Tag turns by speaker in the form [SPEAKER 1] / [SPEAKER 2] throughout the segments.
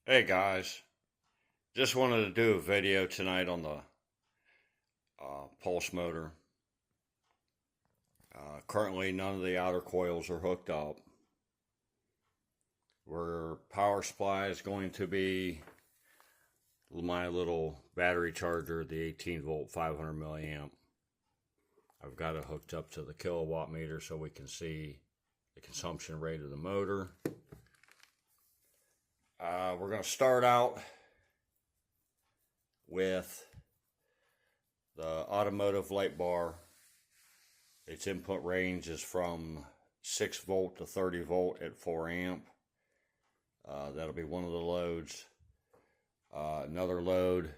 [SPEAKER 1] Hey guys, just wanted to do a video tonight on the pulse motor. Currently, none of the outer coils are hooked up. Where power supply is going to be my little battery charger, the 18 volt 500 milliamp. I've got it hooked up to the kilowatt meter so we can see the consumption rate of the motor. We're going to start out with the automotive light bar. Its input range is from 6 volt to 30 volt at 4 amp. That'll be one of the loads. Another load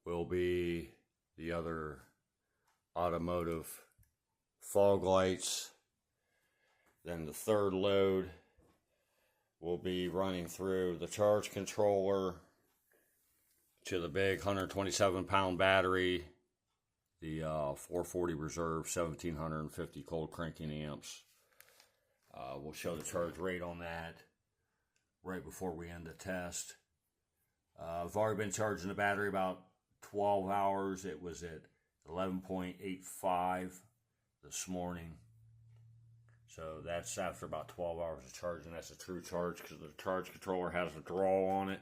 [SPEAKER 1] will be the other automotive fog lights. Then the third load will be running through the charge controller to the big 127 pound battery, the 440 reserve 1750 cold cranking amps. We'll show the charge rate on that right before we end the test. I've already been charging the battery about 12 hours. It was at 11.85 this morning. So that's after about 12 hours of charging. That's a true charge because the charge controller has a draw on it.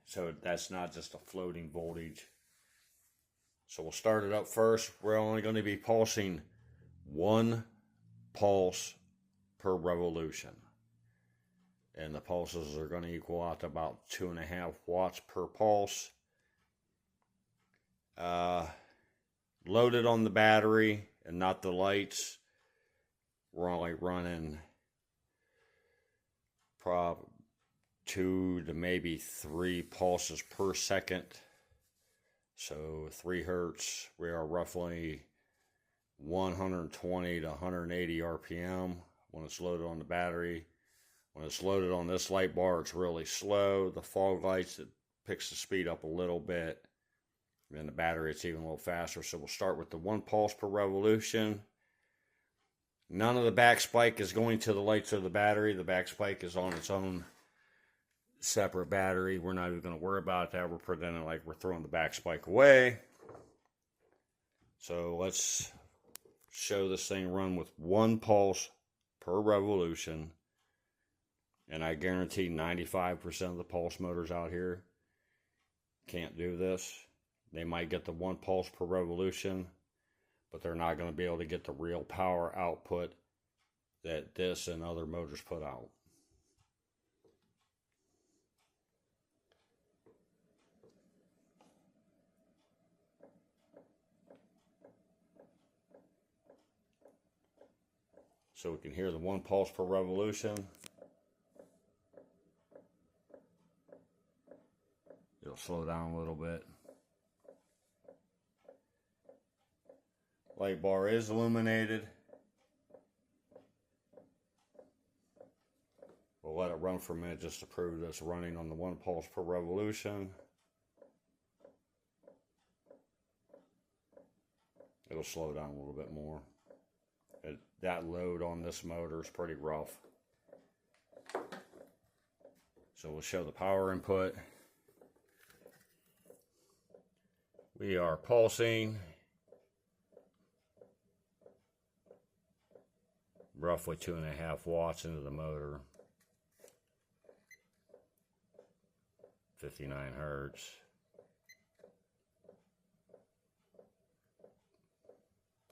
[SPEAKER 1] So that's not just a floating voltage. So we'll start it up first. We're only going to be pulsing 1 pulse per revolution. And the pulses are going to equal out to about 2.5 watts per pulse. Loaded on the battery and not the lights, we're only running probably 2 to maybe 3 pulses per second. So 3 hertz, we are roughly 120 to 180 RPM when it's loaded on the battery. When it's loaded on this light bar, it's really slow. The fog lights, it picks the speed up a little bit. And then the battery, it's even a little faster. So we'll start with the 1 pulse per revolution. None of the back spike is going to the lights of the battery. The back spike is on its own separate battery. We're not even going to worry about that. We're pretending like we're throwing the back spike away. So let's show this thing run with 1 pulse per revolution. And I guarantee 95% of the pulse motors out here can't do this. They might get the 1 pulse per revolution, but they're not going to be able to get the real power output that this and other motors put out. So we can hear the 1 pulse per revolution. It'll slow down a little bit. Light bar is illuminated. We'll let it run for a minute just to prove that it's running on the 1 pulse per revolution. It'll slow down a little bit more. That load on this motor is pretty rough. So we'll show the power input. We are pulsing roughly 2.5 watts into the motor. 59 hertz.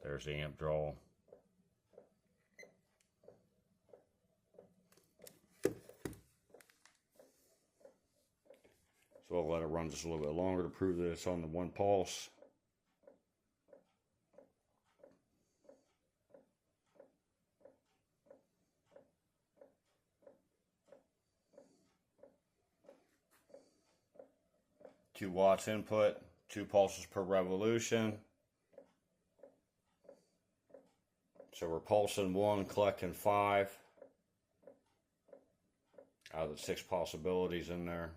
[SPEAKER 1] There's the amp draw. So I'll let it run just a little bit longer to prove that it's on the 1 pulse. Two watts input, 2 pulses per revolution. So we're pulsing 1, collecting 5 out of the 6 possibilities in there.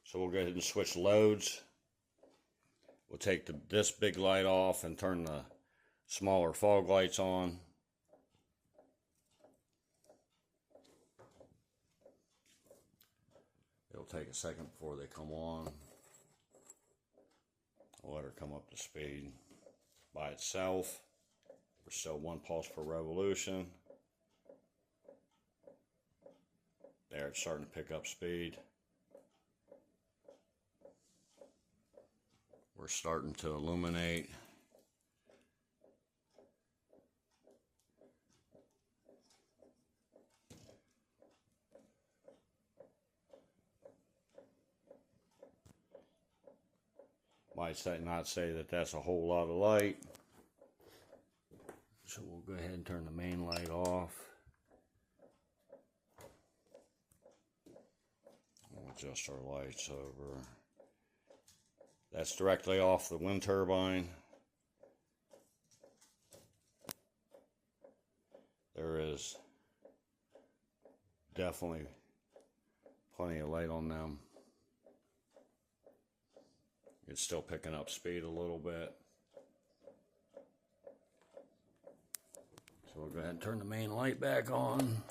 [SPEAKER 1] So we'll go ahead and switch loads. We'll take this big light off and turn the smaller fog lights on. It'll take a second before they come on. I'll let her come up to speed by itself. We're still 1 pulse per revolution. There, it's starting to pick up speed. We're starting to illuminate. Might not say that that's a whole lot of light. So we'll go ahead and turn the main light off. We'll adjust our lights over. That's directly off the wind turbine. There is definitely plenty of light on them. It's still picking up speed a little bit. So we'll go ahead and turn the main light back on.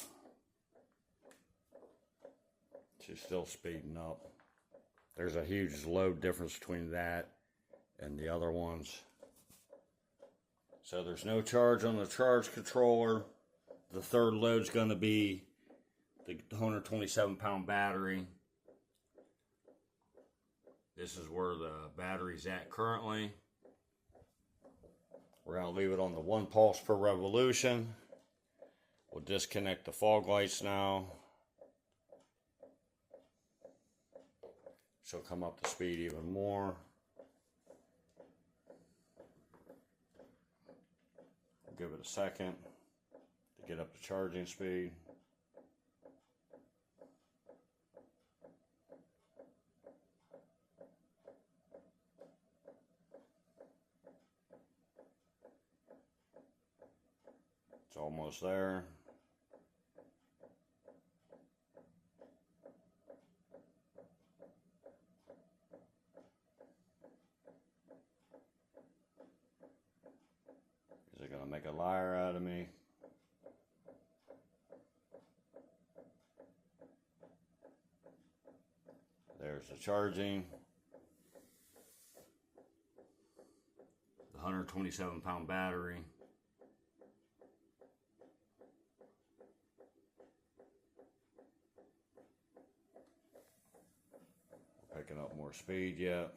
[SPEAKER 1] She's still speeding up. There's a huge load difference between that and the other ones. So there's no charge on the charge controller. The third load's going to be the 127 pound battery. This is where the battery's at currently. We're going to leave it on the 1 pulse per revolution. We'll disconnect the fog lights now. She'll come up to speed even more. We'll give it a second to get up to charging speed. It's almost there. Is it going to make a liar out of me? There's the charging. The 127 pound battery. Picking up more speed yet.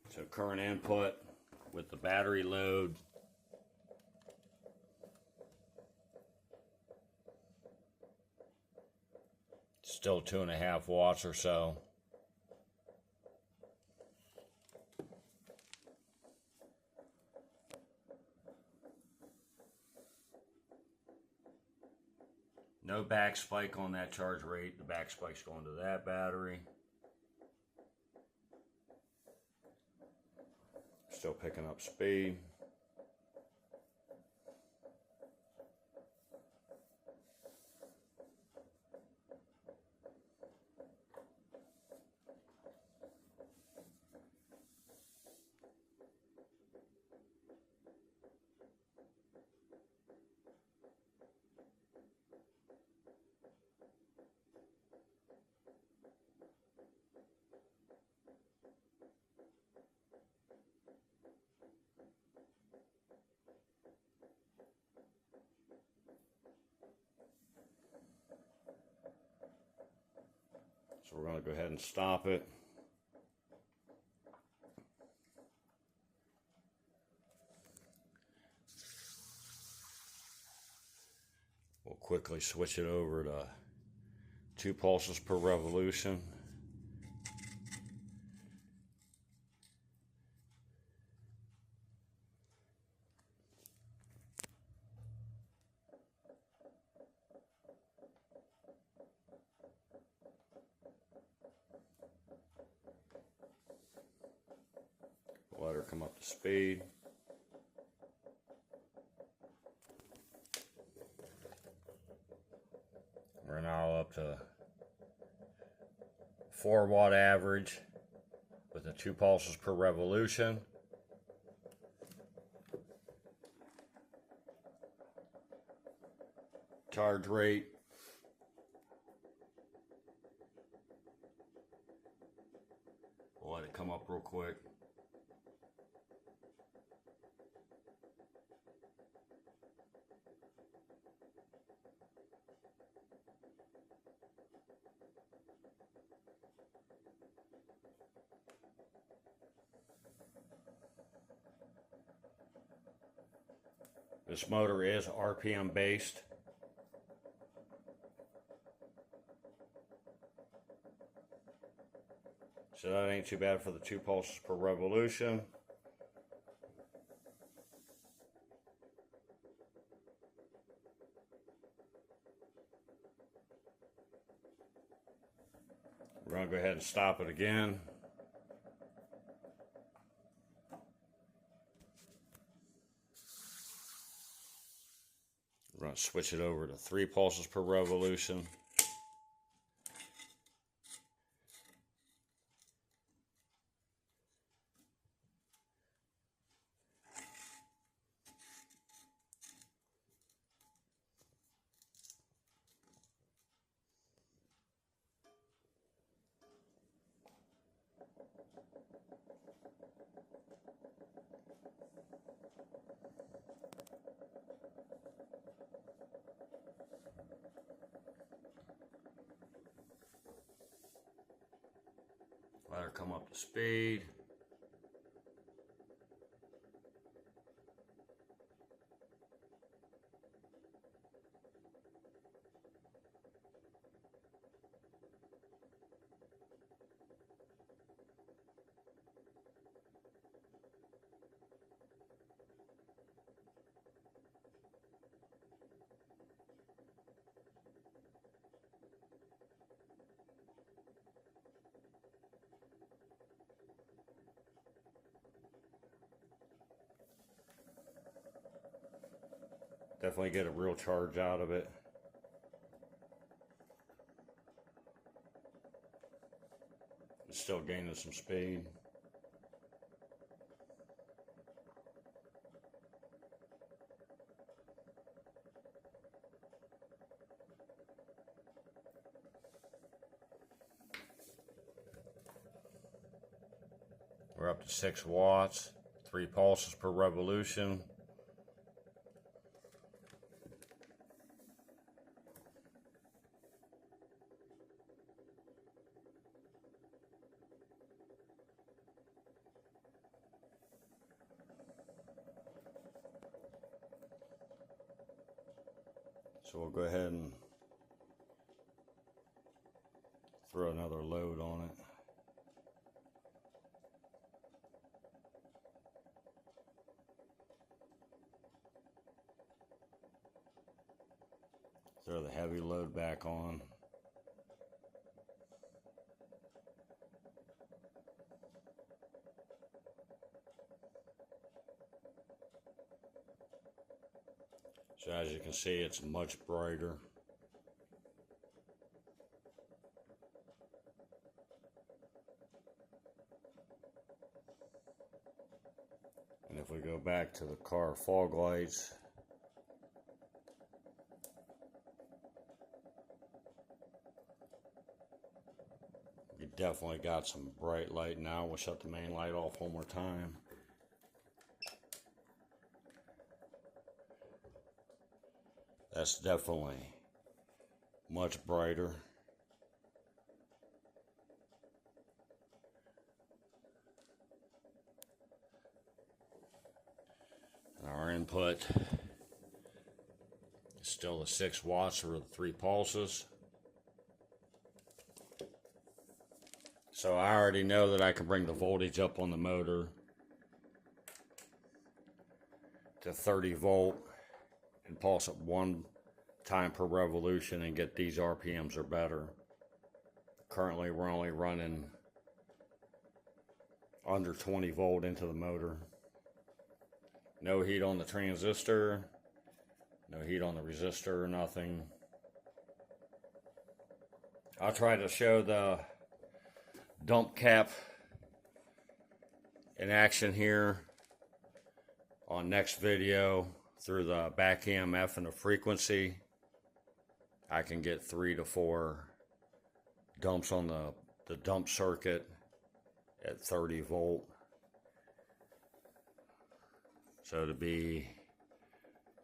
[SPEAKER 1] So current input with the battery load. Still 2.5 watts or so. No back spike on that charge rate. The back spike's going to that battery. Still picking up speed. So we're going to go ahead and stop it. We'll quickly switch it over to 2 pulses per revolution. come up to speed. We're now up to 4-watt average with the 2 pulses per revolution. Charge rate. We'll let it come up real quick. This motor is RPM based. So that ain't too bad for the 2 pulses per revolution. We're going to go ahead and stop it again. We're going to switch it over to 3 pulses per revolution. Let her come up to speed. Definitely get a real charge out of it. It's still gaining some speed. We're up to 6 watts, 3 pulses per revolution. So we'll go ahead and throw another load on it. Throw the heavy load back on. So as you can see, it's much brighter. And if we go back to the car fog lights, you definitely got some bright light now. We'll shut the main light off one more time. That's definitely much brighter. And our input is still the 6 watts or the 3 pulses. So I already know that I can bring the voltage up on the motor to 30 volt and pulse it 1 time per revolution and get these RPMs or better. Currently we're only running under 20 volt into the motor. No heat on the transistor, no heat on the resistor, nothing. I'll try to show the dump cap in action here on next video through the back EMF and the frequency. I can get 3 to 4 dumps on the dump circuit at 30 volt. So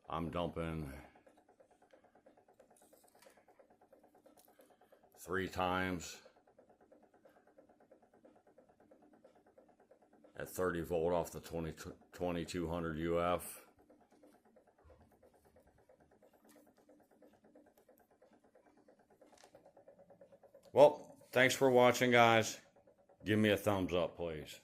[SPEAKER 1] I'm dumping 3 times at 30 volt off the 2200 UF. Well, thanks for watching, guys. Give me a thumbs up, please.